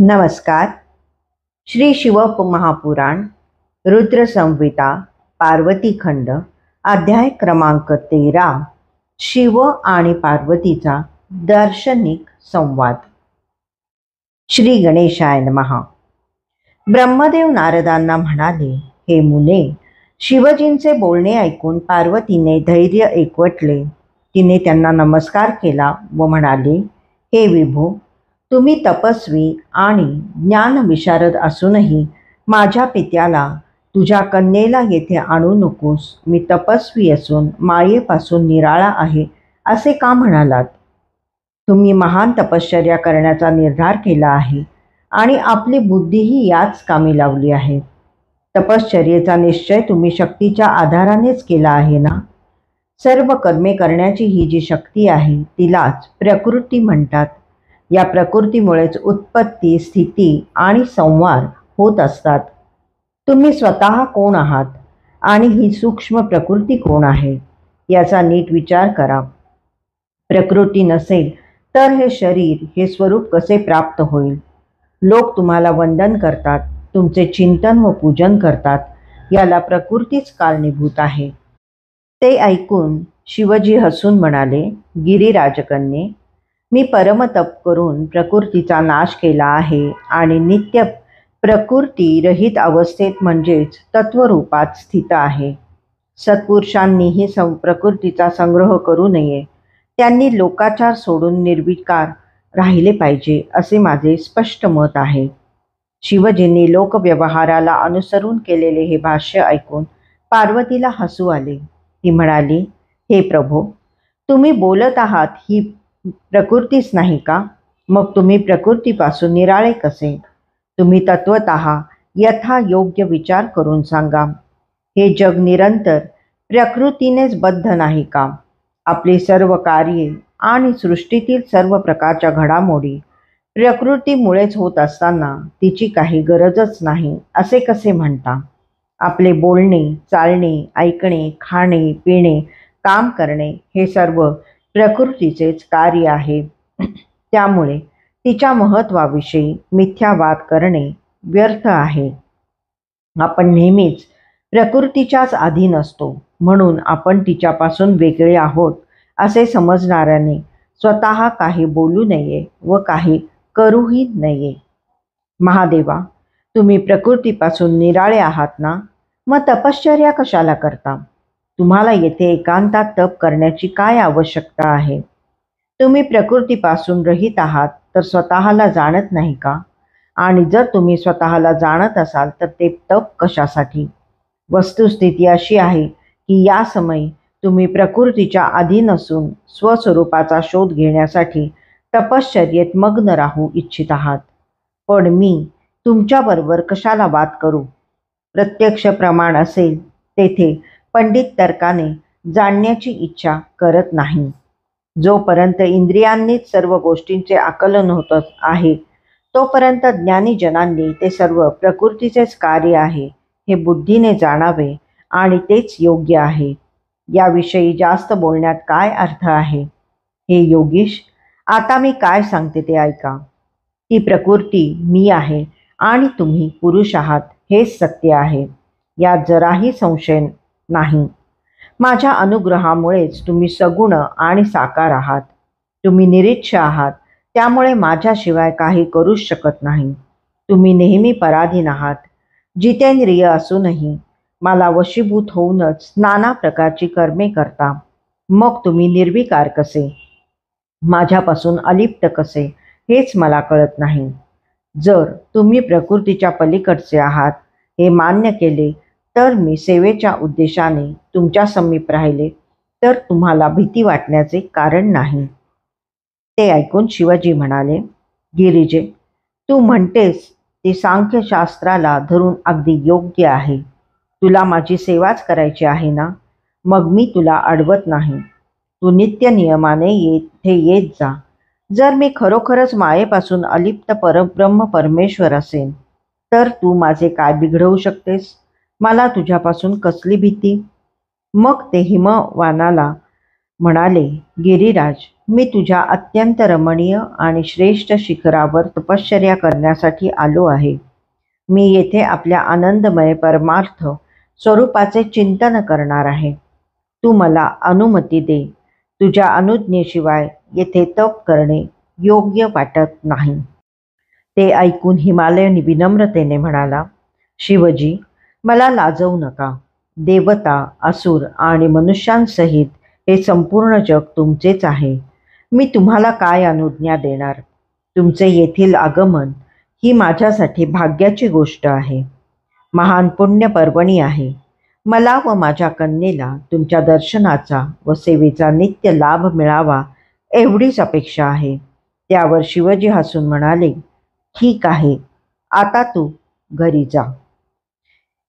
नमस्कार. श्री शिव महापुराण रुद्र संहिता पार्वती खंड अध्याय क्रमांक 13 शिव आणि पार्वतीचा दार्शनिक संवाद. श्री गणेशाय नमः. ब्रह्मदेव नारदांना म्हणाले, हे मुने, शिवजींचे बोलणे ऐकून पार्वतीने धैर्य एकवटले. तिने त्यांना नमस्कार केला व म्हणाले, हे विभो, तुम्ही तपस्वी आणि ज्ञानविशारद असूनही माझ्या पित्याला तुझ्या कन्येला येथे आणू नकोस. मी तपस्वी असून मायेपासून निराळा आहे असे का म्हणालात? तुम्ही महान तपश्चर्या करण्याचा निर्धार केला आहे आणि आपली बुद्धीही याच कामी लावली आहे. तपश्चर्येचा निश्चय तुम्ही शक्तीच्या आधारानेच केला आहे ना? सर्व कर्मे करण्याची ही जी शक्ती आहे तिलाच प्रकृती म्हणतात. या प्रकृतीमुळेच उत्पत्ती, स्थिती आणि संहार होत असतात. तुम्ही स्वतः कोण आहात आणि ही सूक्ष्म प्रकृती कोण आहे याचा नीट विचार करा. प्रकृती नसेल तर हे शरीर, हे स्वरूप कसे प्राप्त होईल? लोक तुम्हाला वंदन करतात, तुमचे चिंतन व पूजन करतात, याला प्रकृतीच कारणीभूत आहे. ते ऐकून शिवजी हसून म्हणाले, गिरिराजकन्ये, मी परमतप करून प्रकृतीचा नाश केला आहे आणि नित्य प्रकृती रहित अवस्थेत म्हणजेच तत्वरूपात स्थित आहे. सत्पुरुषांनीही प्रकृतीचा संग्रह करू नये. त्यांनी लोकाचार सोडून निर्विकार राहिले पाहिजे असे माझे स्पष्ट मत आहे. शिवजींनी लोकव्यवहाराला अनुसरून केलेले हे भाष्य ऐकून पार्वतीला हसू आले. ती म्हणाली, हे प्रभो, तुम्ही बोलत आहात ही प्रकृतीच नाही का? मग तुम्ही प्रकृतीपासून निराळे कसे? तुम्ही तत्वतः यथा योग्य विचार करून सांगा. हे जग निरंतर प्रकृतीनेच बद्ध नाही का? आपली सर्व कार्ये आणि सृष्टीतील सर्व प्रकारच्या घडामोडी प्रकृतीमुळेच होत असताना तिची काही गरजच नाही असे कसे म्हणता? आपले बोलणे, चालणे, ऐकणे, खाणे, पिणे, काम करणे हे सर्व प्रकृतीचेच कार्य आहे. त्यामुळे तिच्या महत्त्वाविषयी मिथ्यावाद करणे व्यर्थ आहे. आपण नेहमीच प्रकृतीच्याच अधीन असतो, म्हणून आपण तिच्यापासून वेगळे आहोत असे समजणाऱ्याने स्वतः काही बोलू नये व काही करूही नये. महादेवा, तुम्ही प्रकृतीपासून निराळे आहात ना? मग तपश्चर्या कशाला करता? तुम्हाला येथे एकांतात तप करण्याची काय आवश्यकता आहे? तुम्ही प्रकृतीपासून रहित आहात तर स्वतःला जाणत नाही का? आणि जर तुम्ही स्वतःला जाणत असाल तर ते तप कशासाठी? वस्तुस्थिती अशी आहे की या समयी तुम्ही प्रकृतीच्या अधीन असून स्वस्वरूपाचा शोध घेण्यासाठी तपश्चर्येत मग्न राहू इच्छित आहात. पण मी तुमच्याबरोबर कशाला वाद करू? प्रत्यक्ष प्रमाण असेल तेथे पंडित तर्काने जाणण्याची इच्छा करत नाही. जोपर्यंत इंद्रियांनीच सर्व गोष्टींचे आकलन होत आहे तोपर्यंत ज्ञानीजनांनी ते सर्व प्रकृतीचेच कार्य आहे हे बुद्धीने जाणावे आणि तेच योग्य आहे. याविषयी जास्त बोलण्यात काय अर्थ आहे? हे योगीश, आता मी काय सांगते ते ऐका. ती प्रकृती मी आहे आणि तुम्ही पुरुष आहात हेच सत्य आहे. यात जराही संशय नाही. माझ्या अनुग्रहामुळेच तुम्ही सगुण आणि साकार आहात. तुम्ही निरीच्छ आहात, त्यामुळे माझ्याशिवाय काही करूच शकत नाही. तुम्ही नेहमी पराधीन आहात. जितेंद्रिय असूनही मला वशीभूत होऊनच नाना प्रकारची कर्मे करता. मग तुम्ही निर्विकार कसे, माझ्यापासून अलिप्त कसे, हेच मला कळत नाही. जर तुम्ही प्रकृतीच्या पलीकडचे आहात हे मान्य केले तर मी सेवेच्या उद्देशाने तुमच्या समीप राहिले तर तुम्हाला भीती वाटण्याचे कारण नाही. ते ऐकून शिवजी म्हणाले, गिरिजे, तू म्हणतेस ते सांख्यशास्त्राला धरून अगदी योग्य आहे. तुला माझी सेवाच करायची आहे ना? मग मी तुला अडवत नाही. तू नित्य नियमाने येथे येत जा. जर मी खरोखरच मायेपासून अलिप्त परब्रह्म परमेश्वर असेन तर तू माझे काय बिघडवू शकतेस? मला तुझ्यापासून कसली भीती? मग ते हिमवानाला म्हणाले, गिरिराज, मी तुझ्या अत्यंत रमणीय आणि श्रेष्ठ शिखरावर तपश्चर्या करण्यासाठी आलो आहे. मी येथे आपल्या आनंदमय परमार्थ स्वरूपाचे चिंतन करणार आहे. तू मला अनुमती दे. तुझ्या अनुज्ञेशिवाय येथे तप करणे योग्य वाटत नाही. ते ऐकून हिमालय विनम्रतेने म्हणाला, शिवजी, मला लाजवू नका. देवता, असुर आणि मनुष्यांसहित हे संपूर्ण जग तुमचेच आहे. मी तुम्हाला काय अनुज्ञा देणार? तुमचे येथील आगमन ही माझ्यासाठी भाग्याची गोष्ट आहे. महान पुण्य पर्वणी आहे. मला व माझ्या कन्येला तुमच्या दर्शनाचा व सेवेचा नित्य लाभ मिळावा एवढीच अपेक्षा आहे. त्यावर शिवजी हसून म्हणाले, ठीक आहे, आता तू घरी जा.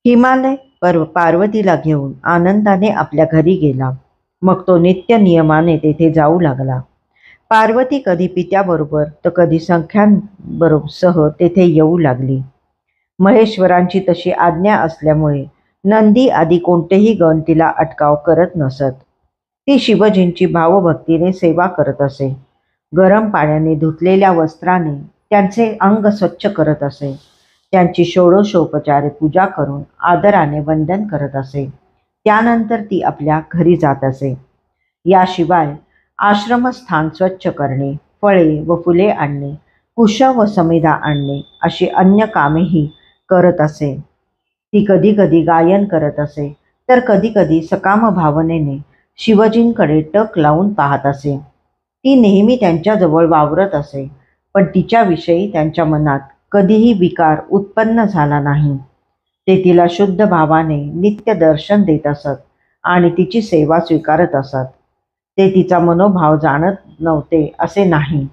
हिमालय पार्वतीला घेऊन आनंदाने आपल्या घरी गेला. मग तो नित्य नियमाने तेथे जाऊ लागला. पार्वती कधी पित्याबरोबर तर कधी सख्यांबरोबर सह तेथे येऊ लागली. महेश्वरांची तशी आज्ञा असल्यामुळे नंदी आदी कोणतेही गण तिला अटकाव करत नसत. ती शिवजींची भावभक्तीने सेवा करत असे. गरम पाण्याने धुतलेल्या वस्त्राने त्यांचे अंग स्वच्छ करत असे. त्यांची षोडशोपचारे पूजा करून आदराने वंदन करत असे. त्यानंतर ती आपल्या घरी जात असे. याशिवाय आश्रमस्थान स्वच्छ करणे, फळे व फुले आणणे, कुश व समिधा आणणे अशी अन्य कामेही करत असे. ती कधी कधी गायन करत असे, तर कधी कधी सकाम भावनेने शिवजींकडे टक लावून पाहत असे. ती नेहमी त्यांच्याजवळ वावरत असे, पण तिच्याविषयी त्यांच्या मनात कधीही विकार उत्पन्न झाला नाही. ते तिला शुद्ध भावाने नित्य दर्शन देत असत आणि तिची सेवा स्वीकारत असत. ते तिचा मनोभाव जाणत नव्हते असे नाही.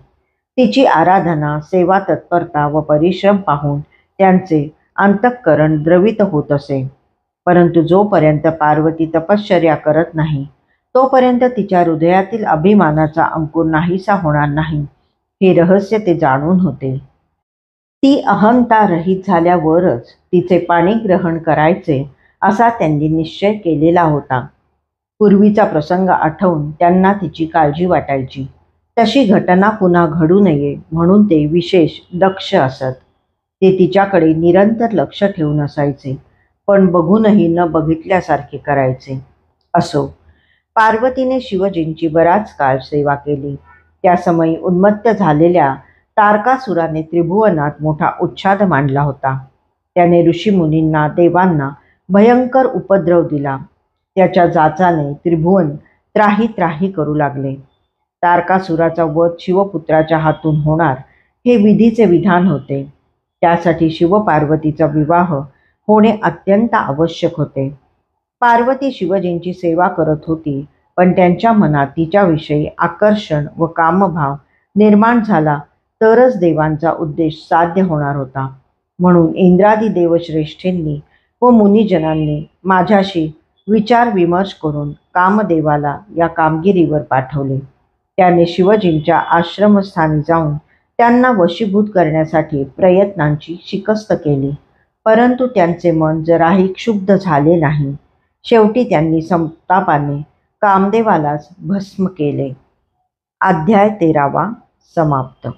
तिची आराधना, सेवा तत्परता व परिश्रम पाहून त्यांचे अंतःकरण द्रवित होत असे. परंतु जोपर्यंत पार्वती तपश्चर्या करत नाही, तोपर्यंत तिच्या हृदयातील अभिमानाचा अंकुर नाहीसा होणार नाही, हे रहस्य ते जाणून होते. ती अहंता रहित झाल्यावरच तिचे पाणी ग्रहण करायचे असा त्यांनी निश्चय केलेला होता. पूर्वीचा प्रसंग आठवून त्यांना तिची काळजी वाटायची. तशी घटना पुन्हा घडू नये म्हणून ते विशेष दक्ष असत. ते तिच्याकडे निरंतर लक्ष ठेवून असायचे, पण बघूनही न बघितल्यासारखे करायचे. असो, पार्वतीने शिवजींची बराच काळ सेवा केली. त्या समयी उन्मत्त झालेल्या तारकासुराने त्रिभुवनात मोठा उच्छाद मांडला होता. त्याने ऋषीमुनींना, देवांना भयंकर उपद्रव दिला. त्याच्या जाचाने त्रिभुवन त्राही त्राही करू लागले. तारकासुराचा वध शिवपुत्राच्या हातून होणार हे विधीचे विधान होते. त्यासाठी शिवपार्वतीचा विवाह होणे अत्यंत आवश्यक होते. पार्वती शिवजींची सेवा करत होती, पण त्यांच्या मनात तिच्याविषयी आकर्षण व कामभाव निर्माण झाला तरच देवांचा उद्देश साध्य होणार होता. म्हणून इंद्रादी देवश्रेष्ठींनी व मुनिजनांनी माझ्याशी विचार विमर्श करून कामदेवाला या कामगिरीवर पाठवले. त्याने शिवजींच्या आश्रमस्थानी जाऊन त्यांना वशीभूत करण्यासाठी प्रयत्नांची शिकस्त केली, परंतु त्यांचे मन जराही क्षुब्ध झाले नाही. शेवटी त्यांनी संतापाने कामदेवालाच भस्म केले. अध्याय 13 समाप्त.